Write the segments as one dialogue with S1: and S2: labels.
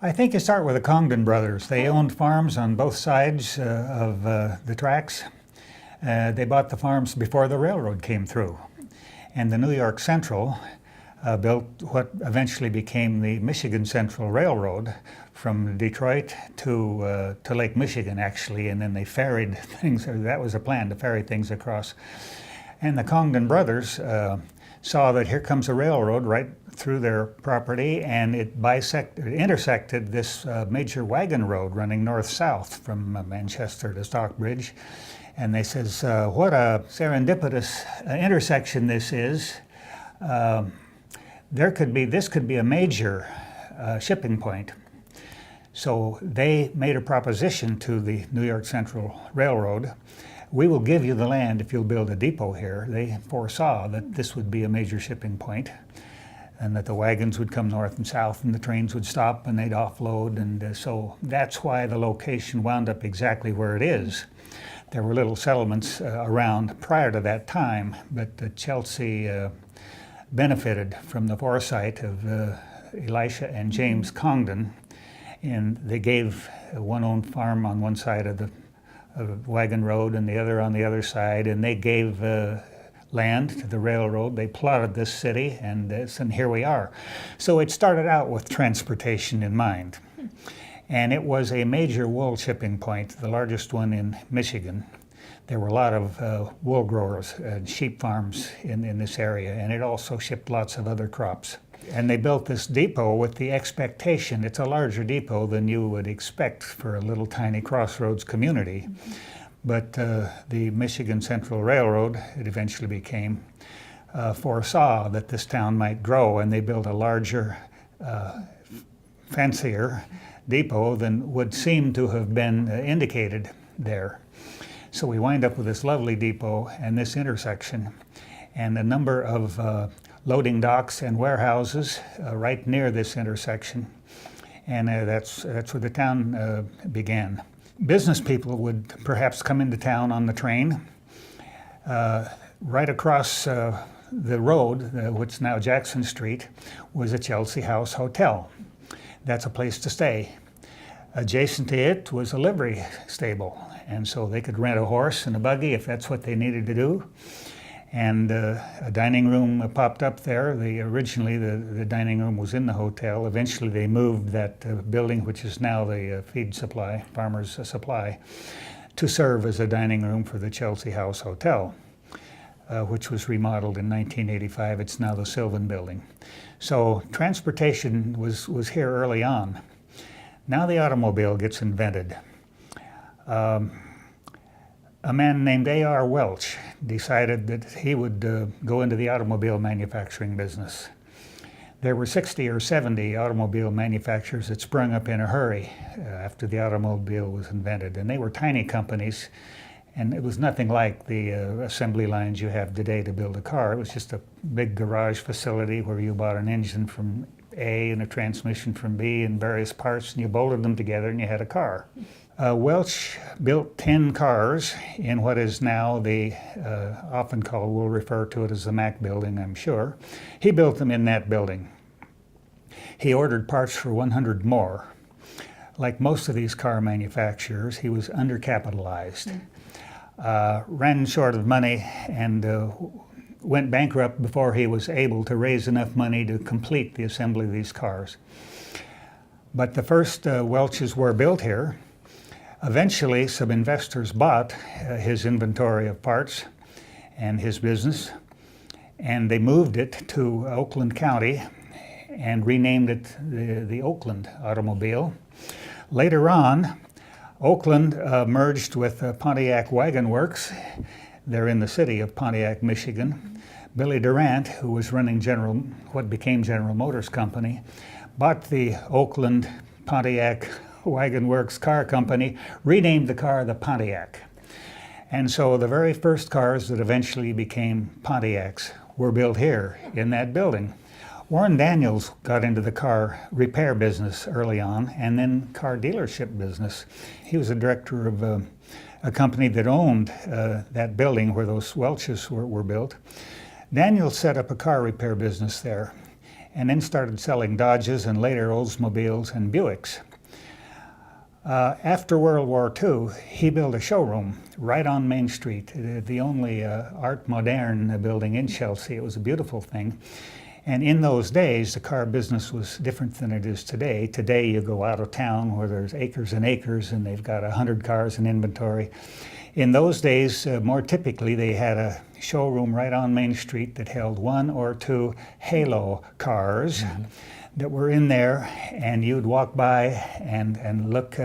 S1: I think you start with the Congdon brothers. They owned farms on both sides of the tracks. They bought the farms before the railroad came through. And the New York Central built what eventually became the Michigan Central Railroad from Detroit to Lake Michigan, actually, and then they ferried things. That was a plan, to ferry things across. And the Congdon brothers saw that here comes a railroad right through their property, and it intersected this major wagon road running north-south from Manchester to Stockbridge. And they says, what a serendipitous intersection this is. This could be a major shipping point. So they made a proposition to the New York Central Railroad. We will give you the land if you'll build a depot here. They foresaw that this would be a major shipping point and that the wagons would come north and south and the trains would stop and they'd offload. And so that's why the location wound up exactly where it is. There were little settlements around prior to that time, but Chelsea benefited from the foresight of Elisha and James Congdon, and they gave one owned farm on one side of the wagon road and the other on the other side, and they gave land to the railroad. They plotted this city, and here we are. So it started out with transportation in mind. And it was a major wool shipping point, the largest one in Michigan. There were a lot of wool growers and sheep farms in this area, and it also shipped lots of other crops. And they built this depot with the expectation, it's a larger depot than you would expect for a little tiny crossroads community. Mm-hmm. But the Michigan Central Railroad, it eventually became, foresaw that this town might grow, and they built a larger, fancier depot than would seem to have been indicated there. So we wind up with this lovely depot and this intersection, and a number of loading docks and warehouses right near this intersection, and that's where the town began. Business people would perhaps come into town on the train. Right across the road, what's now Jackson Street, was a Chelsea House Hotel. That's a place to stay. Adjacent to it was a livery stable, and so they could rent a horse and a buggy if that's what they needed to do. And a dining room popped up there. Originally the dining room was in the hotel. Eventually they moved that building, which is now the feed supply, Farmer's Supply, to serve as a dining room for the Chelsea House Hotel, which was remodeled in 1985. It's now the Sylvan Building. So transportation was here early on. Now the automobile gets invented. A man named A.R. Welch decided that he would go into the automobile manufacturing business. There were 60 or 70 automobile manufacturers that sprung up in a hurry after the automobile was invented, and they were tiny companies, and it was nothing like the assembly lines you have today to build a car. It was just a big garage facility where you bought an engine from A and a transmission from B and various parts, and you bolted them together and you had a car. Welch built 10 cars in what is now the, often called, we'll refer to it as the Mack building, I'm sure. He built them in that building. He ordered parts for 100 more. Like most of these car manufacturers, he was undercapitalized, ran short of money, and went bankrupt before he was able to raise enough money to complete the assembly of these cars. But the first Welches were built here. Eventually, some investors bought his inventory of parts and his business, and they moved it to Oakland County and renamed it the Oakland Automobile. Later on, Oakland merged with Pontiac Wagon Works. They're in the city of Pontiac, Michigan. Billy Durant, who was running what became General Motors Company, bought the Oakland Pontiac Wagon Works Car Company, renamed the car the Pontiac. And so the very first cars that eventually became Pontiacs were built here in that building. Warren Daniels got into the car repair business early on, and then car dealership business. He was a director of a company that owned that building where those Welches were built. Daniels set up a car repair business there, and then started selling Dodges and later Oldsmobiles and Buicks. After World War II, he built a showroom right on Main Street, the only Art Moderne building in Chelsea. It was a beautiful thing. And in those days, the car business was different than it is today. Today, you go out of town where there's acres and acres and they've got 100 cars in inventory. In those days, more typically, they had a showroom right on Main Street that held 1 or 2 Halo cars that were in there, and you'd walk by and look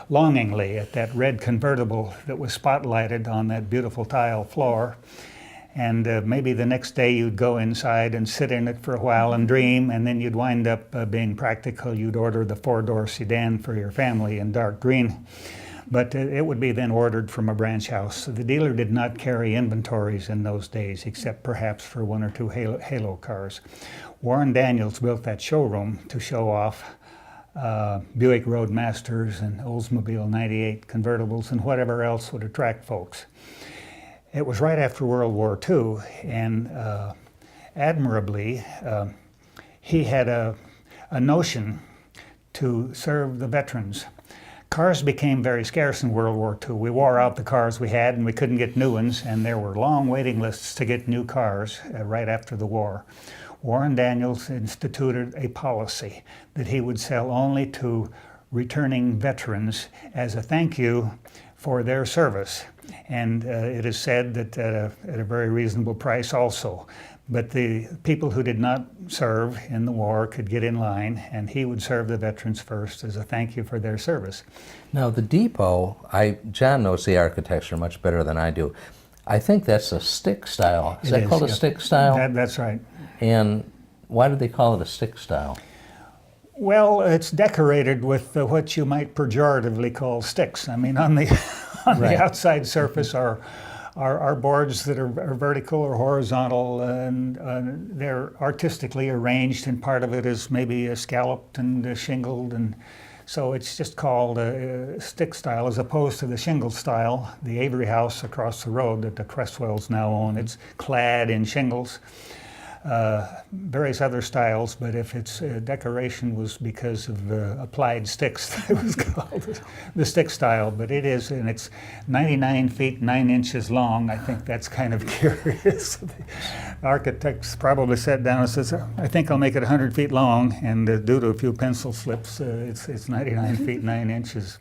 S1: longingly at that red convertible that was spotlighted on that beautiful tile floor. And maybe the next day you'd go inside and sit in it for a while and dream, and then you'd wind up being practical. You'd order the 4-door sedan for your family in dark green. But it would be then ordered from a branch house. So the dealer did not carry inventories in those days, except perhaps for 1 or 2 Halo cars. Warren Daniels built that showroom to show off Buick Roadmasters and Oldsmobile 98 convertibles and whatever else would attract folks. It was right after World War II, and admirably, he had a notion to serve the veterans. Cars became very scarce in World War II. We wore out the cars we had and we couldn't get new ones, and there were long waiting lists to get new cars right after the war. Warren Daniels instituted a policy that he would sell only to returning veterans as a thank you for their service. And it is said that at a very reasonable price also. But the people who did not serve in the war could get in line, and he would serve the veterans first as a thank you for their service.
S2: Now the depot, John knows the architecture much better than I do. I think that's a stick style. Is that called a stick style?
S1: That's right.
S2: And why do they call it a stick style?
S1: Well, it's decorated with what you might pejoratively call sticks. I mean, on the the outside surface are boards that are vertical or horizontal, and they're artistically arranged, and part of it is maybe scalloped and shingled, and so it's just called stick style as opposed to the shingle style. The Avery House across the road that the Cresswells now own, it's clad in shingles. Various other styles, but if its decoration was because of applied sticks, it was called the stick style. But it is, and it's 99 feet 9 inches long. I think that's kind of curious. The architects probably sat down and says, "I think I'll make it 100 feet long," and due to a few pencil slips, it's 99 feet 9 inches.